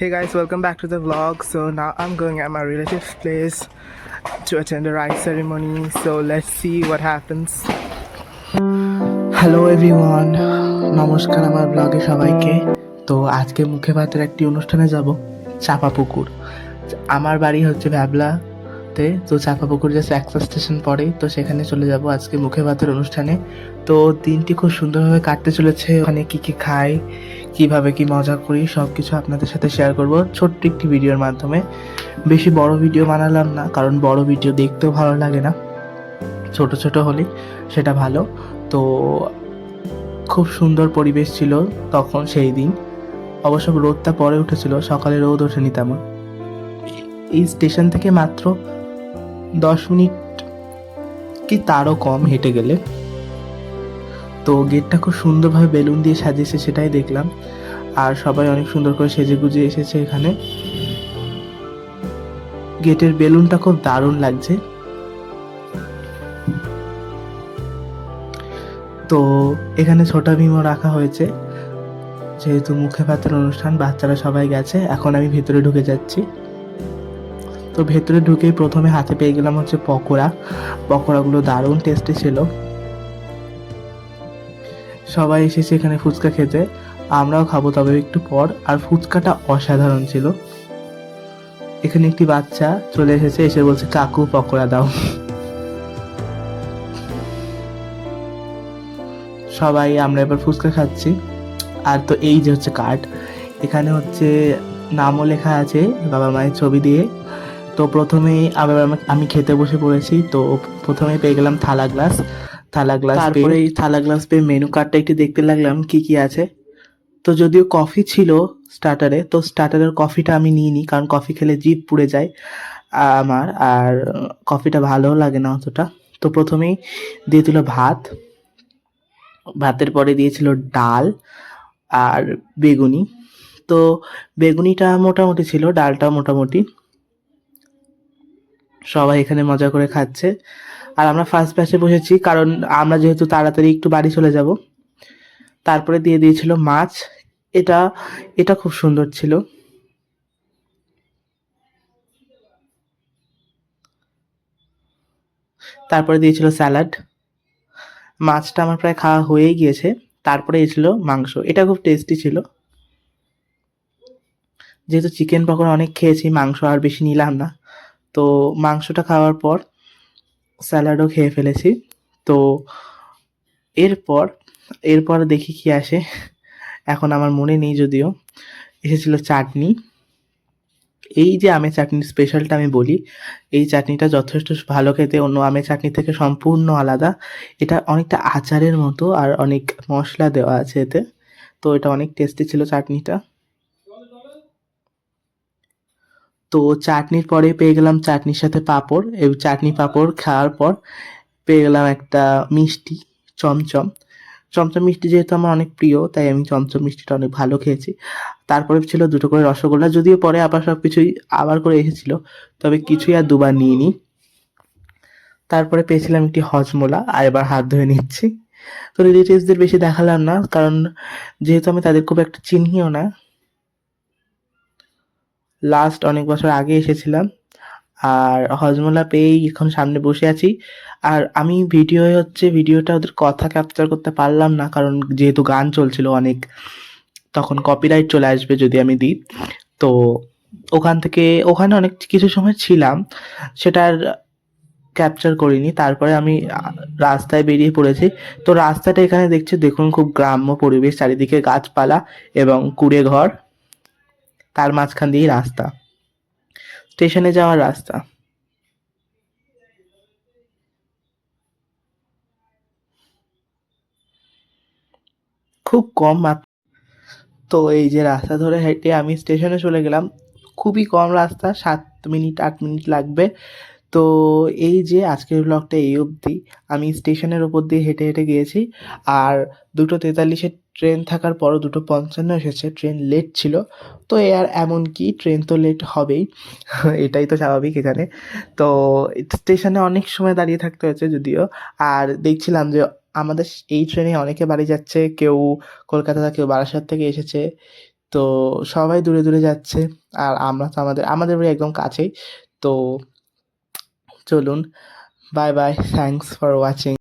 Hey guys, welcome back to the vlog. So now I'm going at my relative's place to attend a rice ceremony. So let's see what happens. Hello everyone, নমস্কার আমার ব্লগে সবাইকে। তো আজকে মুখে ভাতের একটি অনুষ্ঠানে যাব, চাঁপাপুকুর। আমার বাড়ি হচ্ছে ভ্যাবলাতে, তো চাঁপাপুকুর জাস্ট একটা স্টেশন পরে, তো সেখানে চলে যাব আজকে মুখে ভাতের অনুষ্ঠানে। তো দিনটি খুব সুন্দরভাবে কাটতে চলেছে। ওখানে কী কী খাই, কিভাবে কি মজা করি, সব কিছু আপনাদের সাথে শেয়ার করব ছোট্ট একটি ভিডিওর মাধ্যমে। বেশি বড় ভিডিও বানালাম না, কারণ বড় ভিডিও দেখতেও ভালো লাগে না, ছোট ছোট হলে সেটা ভালো। তো খুব সুন্দর পরিবেশ ছিল তখন, সেই দিন অবশ্য রোদটা পরে উঠেছিল, সকালে রোদ ওঠেনি তেমন। এই স্টেশন থেকে মাত্র 10 মিনিট কি তারও কম হেঁটে গেলে। তো গেটটা খুব সুন্দরভাবে বেলুন দিয়ে সাজিয়েছে, সেটাই দেখলাম। আর সবাই অনেক সুন্দর করে সেজে গুজে এসেছে এখানে। গেটের বেলুনটা খুব দারুণ লাগছে। তো এখানে ছোটা ভীমও রাখা হয়েছে, যেহেতু মুখে ভাতের অনুষ্ঠান, বাচ্চারা সবাই গেছে, এখন আমি ভেতরে ঢুকে যাচ্ছি। তো ভেতরে ঢুকেই প্রথমে হাতে পেয়ে গেলাম হচ্ছে পকোড়া। পকোড়াগুলো দারুণ টেস্টি ছিল। সবাই এসেছে এখানে ফুচকা খেতে, আমরাও খাবো তবে একটু পর। আর ফুচকাটা অসাধারণ ছিল। এখানে একটি বাচ্চা চলে এসেছে, এসে বলছে কাকু পকোড়া দাও। সবাই আমরা এবার ফুচকা খাচ্ছি। আর তো এই যে হচ্ছে কার্ড, এখানে হচ্ছে নামও লেখা আছে বাবা মায়ের ছবি দিয়ে। তো প্রথমেই আবার আমি খেতে বসে পড়েছি। তো প্রথমেই পেয়ে গেলাম থালা গ্লাস। তারপরে এই থালা গ্লাস পেয়ে মেনু কার্ডটা একটু দেখতে লাগলাম কি কি আছে। তো যদিও কফি ছিল স্টার্টারে, তো স্টার্টারের কফিটা আমি নিইনি, কারণ কফি খেলে জিভ পুড়ে যায় আমার, আর কফিটা ভালোও লাগে না অতটা। তো প্রথমেই দিয়ে দিল ভাত, ভাতের পরে দিয়েছিল ডাল আর বেগুনি। তো বেগুনিটা মোটামুটি ছিল, ডালটা মোটামুটি। সবাই এখানে মজা করে খাচ্ছে। আর আমরা ফার্স্ট ব্যাচে বসেছি, কারণ আমরা যেহেতু তাড়াতাড়ি একটু বাড়ি চলে যাব। তারপরে দিয়ে দিয়েছিল মাছ। এটা এটা খুব সুন্দর ছিল। তারপরে দিয়েছিল স্যালাড। মাছটা আমার প্রায় খাওয়া হয়েই গিয়েছে। তারপরে এসেছিল মাংস, এটা খুব টেস্টি ছিল। যেহেতু চিকেন পকোড়া অনেক খেয়েছি, মাংস আর বেশি নিলাম না। তো মাংসটা খাওয়ার পর স্যালাডও খেয়ে ফেলেছি। তো এরপর এরপর দেখি কি আসে, এখন আমার মনে নেই যদিও। এসেছিল চাটনি। এই যে আমের চাটনির স্পেশালটা আমি বলি, এই চাটনিটা যথেষ্ট ভালো খেতে, অন্য আমের চাটনি থেকে সম্পূর্ণ আলাদা। এটা অনেকটা আচারের মতো, আর অনেক মশলা দেওয়া আছে এতে। তো এটা অনেক টেস্টি ছিল চাটনিটা। তো চাটনির পরে পেয়ে গেলাম চাটনির সাথে পাঁপড়। এই চাটনি পাঁপড় খাওয়ার পর পেয়ে গেলাম একটা মিষ্টি, চমচম। চমচম মিষ্টি যেহেতু আমার অনেক প্রিয়, তাই আমি চমচম মিষ্টিটা অনেক ভালো খেয়েছি। তারপরে ছিল দুটো করে রসগোল্লা, যদিও পরে আবার সব কিছুই আবার করে এসেছিল, তবে কিছুই আর দুবার নিইনি। তারপরে পেয়েছিলাম একটি হজমোলা, আর এবার হাত ধুয়ে নিচ্ছি। তো রিলেটিভসদের বেশি দেখালাম না, কারণ যেহেতু আমি তাদের খুব একটা চিনিও না, লাস্ট অনেক বছর আগে এসেছিলাম। আর হজমোলা পেয়েই এখন সামনে বসে আছি। আর আমি ভিডিওটা ওদের কথা ক্যাপচার করতে পারলাম না, কারণ যেহেতু গান চলছিল অনেক, তখন কপিরাইট চলে আসবে যদি আমি দিই। তো ওখানে অনেক কিছু সময় ছিলাম, সেটার ক্যাপচার করিনি। তারপরে আমি রাস্তায় বেরিয়ে পড়েছি। তো রাস্তাটা এখানে দেখুন, খুব গ্রাম্য পরিবেশ, চারিদিকে গাছপালা এবং কুঁড়ে ঘর, তার মাঝখান দিয়েই রাস্তা, স্টেশনে যাওয়ার রাস্তা। খুব কম তো এই যে রাস্তা ধরে হেঁটে আমি স্টেশনে চলে গেলাম। খুবই কম রাস্তা, 7 মিনিট 8 মিনিট লাগবে। তো এই যে আজকের ব্লগটা এই অবধি। আমি স্টেশনের ওপর দিয়ে হেঁটে হেঁটে গিয়েছি। আর 2:43-এর ট্রেন থাকার পরও 2:55 এসেছে, ট্রেন লেট ছিল। তো আর এমন কি, ট্রেন তো লেট হবেই, এটাই তো স্বাভাবিক এখানে। তো স্টেশনে অনেক সময় দাঁড়িয়ে থাকতে হয়েছে যদিও। আর দেখছিলাম যে আমাদের এই ট্রেনে অনেকে বাড়ি যাচ্ছে, কেউ কলকাতা, কেউ বারাসাত থেকে এসেছে। তো সবাই দূরে দূরে যাচ্ছে, আর আমরা তো আমাদের বাড়ি একদম কাছেই। তো চলুন, bye bye, thanks for watching.